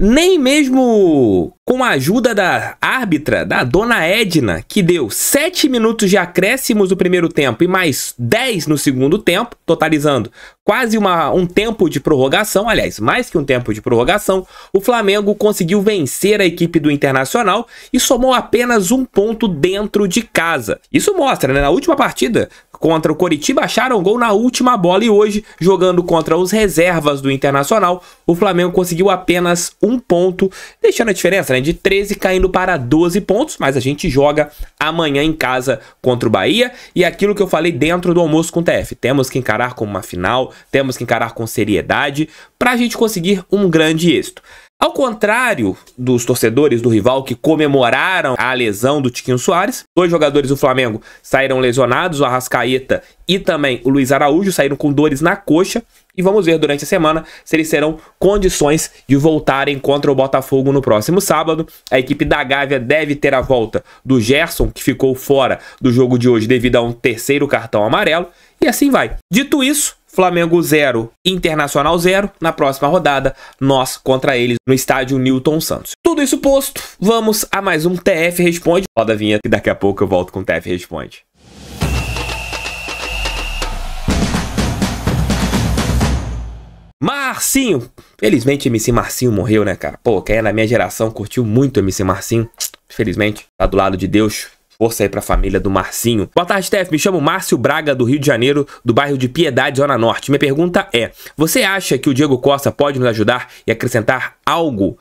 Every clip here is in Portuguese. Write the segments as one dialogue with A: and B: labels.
A: nem mesmo com a ajuda da árbitra, da dona Edna, que deu 7 minutos de acréscimos no primeiro tempo e mais 10 no segundo tempo, totalizando quase um tempo de prorrogação, aliás, mais que um tempo de prorrogação, o Flamengo conseguiu vencer a equipe do Internacional e somou apenas um ponto dentro de casa. Isso mostra, né? Na última partida contra o Coritiba acharam gol na última bola e hoje, jogando contra os reservas do Internacional, o Flamengo conseguiu apenas um ponto, deixando a diferença, né, de 13 caindo para 12 pontos, mas a gente joga amanhã em casa contra o Bahia e aquilo que eu falei dentro do Almoço com o TF, temos que encarar como uma final, temos que encarar com seriedade para a gente conseguir um grande êxito. Ao contrário dos torcedores do rival que comemoraram a lesão do Tiquinho Soares, 2 jogadores do Flamengo saíram lesionados, o Arrascaeta e também o Luiz Araújo saíram com dores na coxa. E vamos ver durante a semana se eles terão condições de voltarem contra o Botafogo no próximo sábado. A equipe da Gávea deve ter a volta do Gerson, que ficou fora do jogo de hoje devido a um 3º cartão amarelo. E assim vai. Dito isso, Flamengo 0, Internacional 0. Na próxima rodada, nós contra eles no estádio Newton Santos. Tudo isso posto, vamos a mais um TF Responde. Roda a vinheta e daqui a pouco eu volto com o TF Responde. Marcinho! Felizmente MC Marcinho morreu, né, cara? Pô, quem é da minha geração curtiu muito MC Marcinho. Felizmente, tá do lado de Deus. Força aí pra família do Marcinho. Boa tarde, Steph. Me chamo Márcio Braga, do Rio de Janeiro, do bairro de Piedade, Zona Norte. Minha pergunta é, você acha que o Diego Costa pode nos ajudar e acrescentar algo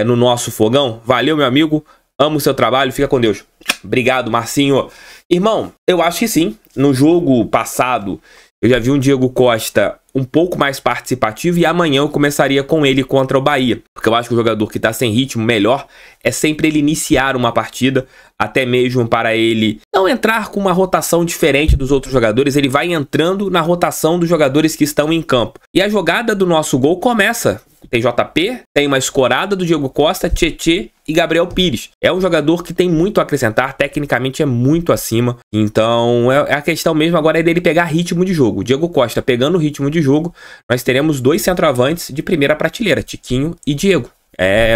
A: no nosso fogão? Valeu, meu amigo. Amo o seu trabalho. Fica com Deus. Obrigado, Marcinho. Irmão, eu acho que sim. No jogo passado, eu já vi um Diego Costa um pouco mais participativo e amanhã eu começaria com ele contra o Bahia. Porque eu acho que o jogador que está sem ritmo, melhor é sempre ele iniciar uma partida, até mesmo para ele não entrar com uma rotação diferente dos outros jogadores, ele vai entrando na rotação dos jogadores que estão em campo. E a jogada do nosso gol começa. Tem JP, tem uma escorada do Diego Costa, Tietê e Gabriel Pires. É um jogador que tem muito a acrescentar, tecnicamente é muito acima. Então, a questão mesmo agora é dele pegar ritmo de jogo. O Diego Costa pegando o ritmo de jogo, nós teremos 2 centroavantes de primeira prateleira, Tiquinho e Diego.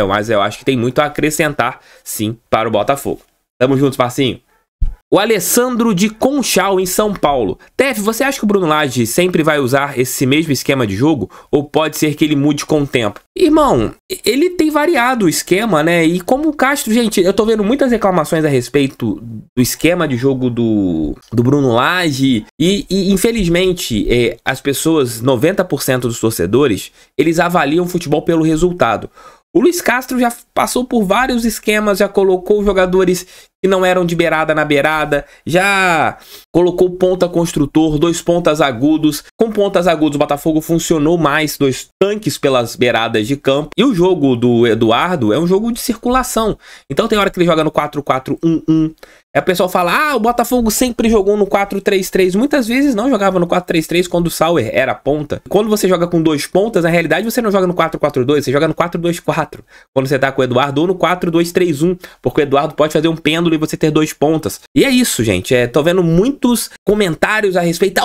A: Mas eu acho que tem muito a acrescentar, sim, para o Botafogo. Tamo juntos, parcinho. O Alessandro de Conchal, em São Paulo. Tef, você acha que o Bruno Lage sempre vai usar esse mesmo esquema de jogo? Ou pode ser que ele mude com o tempo? Irmão, ele tem variado o esquema, né? E como o Castro, gente, eu tô vendo muitas reclamações a respeito do esquema de jogo do Bruno Lage. E infelizmente, as pessoas, 90% dos torcedores, eles avaliam o futebol pelo resultado. O Luiz Castro já passou por vários esquemas, já colocou jogadores que não eram de beirada na beirada, já colocou ponta construtor, 2 pontas agudos. Com pontas agudos, o Botafogo funcionou mais, 2 tanques pelas beiradas de campo. E o jogo do Eduardo é um jogo de circulação. Então tem hora que ele joga no 4-4-1-1. Aí o pessoal fala, o Botafogo sempre jogou no 4-3-3. Muitas vezes não jogava no 4-3-3 quando o Sauer era ponta. Quando você joga com 2 pontas, na realidade você não joga no 4-4-2, você joga no 4-2-4. Quando você tá com o Eduardo, ou no 4-2-3-1. Porque o Eduardo pode fazer um pêndulo e você ter 2 pontas. E é isso, gente. Tô vendo muitos comentários a respeito.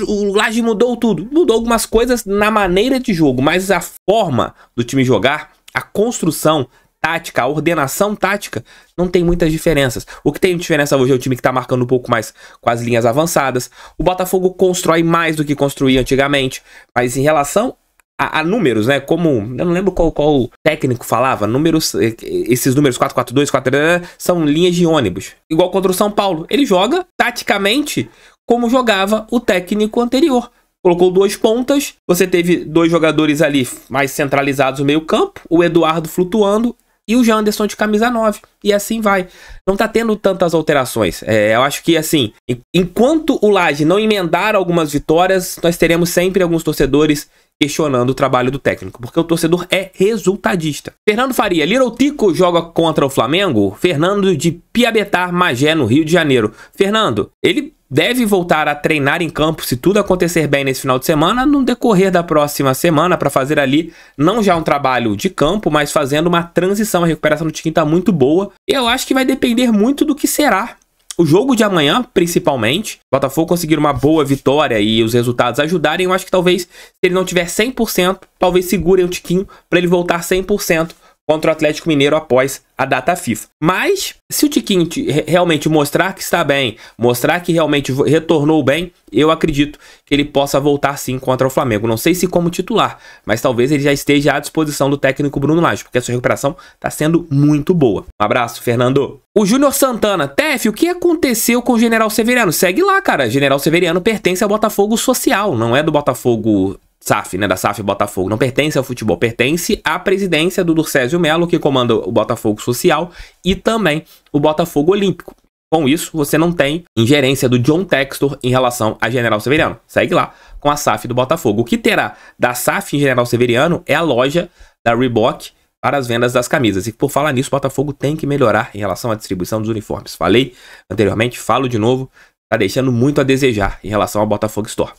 A: O Lage mudou tudo. Mudou algumas coisas na maneira de jogo, mas a forma do time jogar, a construção tática, a ordenação tática, não tem muitas diferenças. O que tem diferença hoje é o time que tá marcando um pouco mais com as linhas avançadas. O Botafogo constrói mais do que construía antigamente. Mas em relação a números, né? Como, eu não lembro qual técnico falava, números, esses números 4-4-2, 4 são linhas de ônibus. Igual contra o São Paulo. Ele joga taticamente como jogava o técnico anterior. Colocou 2 pontas, você teve 2 jogadores ali mais centralizados no meio campo, o Eduardo flutuando e o Janderson de camisa 9. E assim vai. Não tá tendo tantas alterações. Eu acho que assim, enquanto o Lage não emendar algumas vitórias, nós teremos sempre alguns torcedores questionando o trabalho do técnico, porque o torcedor é resultadista. Fernando Faria, Little Tico joga contra o Flamengo? Fernando de Piabetá, Magé, no Rio de Janeiro. Fernando, ele deve voltar a treinar em campo, se tudo acontecer bem nesse final de semana, no decorrer da próxima semana, para fazer ali, não já um trabalho de campo, mas fazendo uma transição. A recuperação do Tiquinho tá muito boa. Eu acho que vai depender muito do que será o jogo de amanhã, principalmente. O Botafogo conseguir uma boa vitória e os resultados ajudarem. Eu acho que talvez, se ele não tiver 100%, talvez segurem o Tiquinho para ele voltar 100% contra o Atlético Mineiro após a data FIFA. Mas, se o Tiquinho realmente mostrar que está bem, mostrar que realmente retornou bem, eu acredito que ele possa voltar sim contra o Flamengo. Não sei se como titular, mas talvez ele já esteja à disposição do técnico Bruno Lage, porque a sua recuperação está sendo muito boa. Um abraço, Fernando. O Júnior Santana, Tef, o que aconteceu com o General Severiano? Segue lá, cara. General Severiano pertence ao Botafogo Social, não é do Botafogo SAF, né, da SAF Botafogo, não pertence ao futebol, pertence à presidência do Durcésio Melo, que comanda o Botafogo Social e também o Botafogo Olímpico. Com isso, você não tem ingerência do John Textor em relação a General Severiano. Segue lá com a SAF do Botafogo. O que terá da SAF em General Severiano é a loja da Reebok para as vendas das camisas. E por falar nisso, o Botafogo tem que melhorar em relação à distribuição dos uniformes. Falei anteriormente, falo de novo, tá deixando muito a desejar em relação ao Botafogo Store.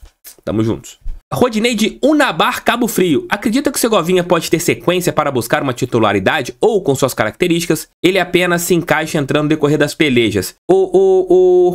A: Tamo juntos. Rodinei de Unabar, Cabo Frio. Acredita que o Segovinha pode ter sequência para buscar uma titularidade ou, com suas características, ele apenas se encaixa entrando no decorrer das pelejas?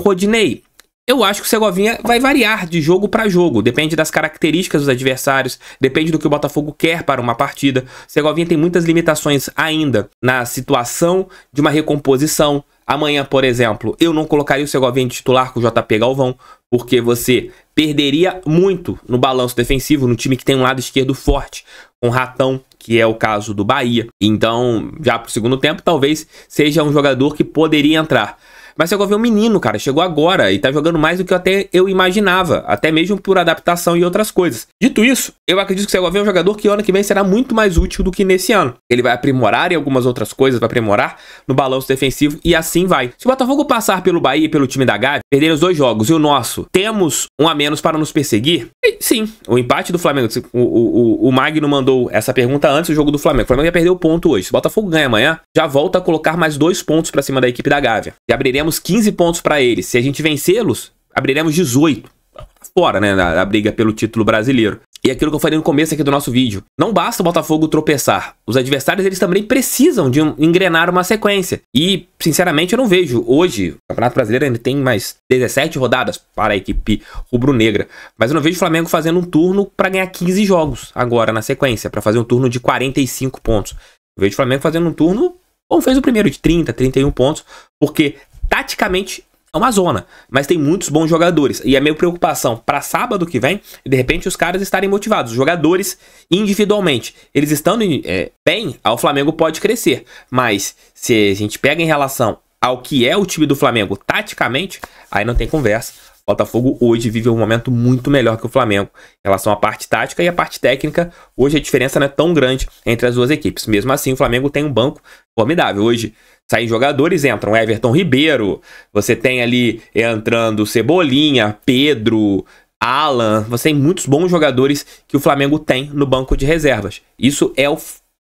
A: Rodinei, eu acho que o Segovinha vai variar de jogo para jogo. Depende das características dos adversários, depende do que o Botafogo quer para uma partida. O Segovinha tem muitas limitações ainda na situação de uma recomposição. Amanhã, por exemplo, eu não colocaria o Segovinha de titular com o JP Galvão, porque você perderia muito no balanço defensivo, no time que tem um lado esquerdo forte, com Ratão, que é o caso do Bahia. Então, já pro segundo tempo, talvez seja um jogador que poderia entrar. Mas o Segovinha é um menino, cara, chegou agora e tá jogando mais do que até eu imaginava, até mesmo por adaptação e outras coisas. Dito isso, eu acredito que o Segovinha é um jogador que ano que vem será muito mais útil do que nesse ano. Ele vai aprimorar em algumas outras coisas, vai aprimorar no balanço defensivo e assim vai. Se o Botafogo passar pelo Bahia e pelo time da Gávea, perder os 2 jogos e o nosso, temos um a menos para nos perseguir? Sim, o empate do Flamengo, o Magno mandou essa pergunta antes do jogo do Flamengo. O Flamengo ia perder o ponto hoje. Se o Botafogo ganha amanhã, já volta a colocar mais 2 pontos para cima da equipe da Gávea. E abriremos 15 pontos para eles. Se a gente vencê-los, abriremos 18. Fora, né, da briga pelo título brasileiro. E aquilo que eu falei no começo aqui do nosso vídeo. Não basta o Botafogo tropeçar. Os adversários, eles também precisam de engrenar uma sequência. E, sinceramente, eu não vejo. Hoje, o Campeonato Brasileiro ainda tem mais 17 rodadas para a equipe rubro-negra. Mas eu não vejo o Flamengo fazendo um turno para ganhar 15 jogos agora na sequência. Para fazer um turno de 45 pontos. Eu vejo o Flamengo fazendo um turno, como fez o primeiro, de 30, 31 pontos. Porque, taticamente, é uma zona, mas tem muitos bons jogadores. E a minha preocupação para sábado que vem é, de repente, os caras estarem motivados. Os jogadores, individualmente, eles estando bem, o Flamengo pode crescer. Mas se a gente pega em relação ao que é o time do Flamengo taticamente, aí não tem conversa. O Botafogo hoje vive um momento muito melhor que o Flamengo em relação à parte tática e à parte técnica. Hoje a diferença não é tão grande entre as duas equipes. Mesmo assim, o Flamengo tem um banco formidável. Hoje saem jogadores, entram Everton Ribeiro, você tem ali entrando Cebolinha, Pedro, Alan. Você tem muitos bons jogadores que o Flamengo tem no banco de reservas. Isso é o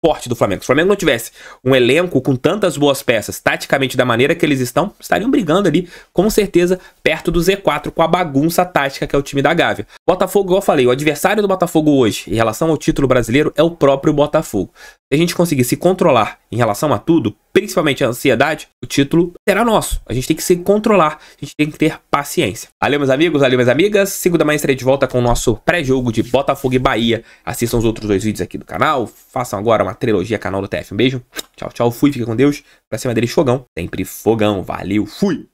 A: forte do Flamengo. Se o Flamengo não tivesse um elenco com tantas boas peças, taticamente da maneira que eles estão, estariam brigando ali, com certeza, perto do Z4, com a bagunça tática que é o time da Gávea. Botafogo, igual eu falei, o adversário do Botafogo hoje, em relação ao título brasileiro, é o próprio Botafogo. Se a gente conseguir se controlar em relação a tudo, principalmente a ansiedade, o título será nosso. A gente tem que se controlar, a gente tem que ter paciência. Valeu, meus amigos, valeu, minhas amigas. Segunda manhã estarei de volta com o nosso pré-jogo de Botafogo e Bahia. Assistam os outros 2 vídeos aqui do canal. Façam agora uma trilogia canal do TF. Um beijo, tchau, tchau, fui, fica com Deus. Pra cima deles, fogão, sempre fogão. Valeu, fui!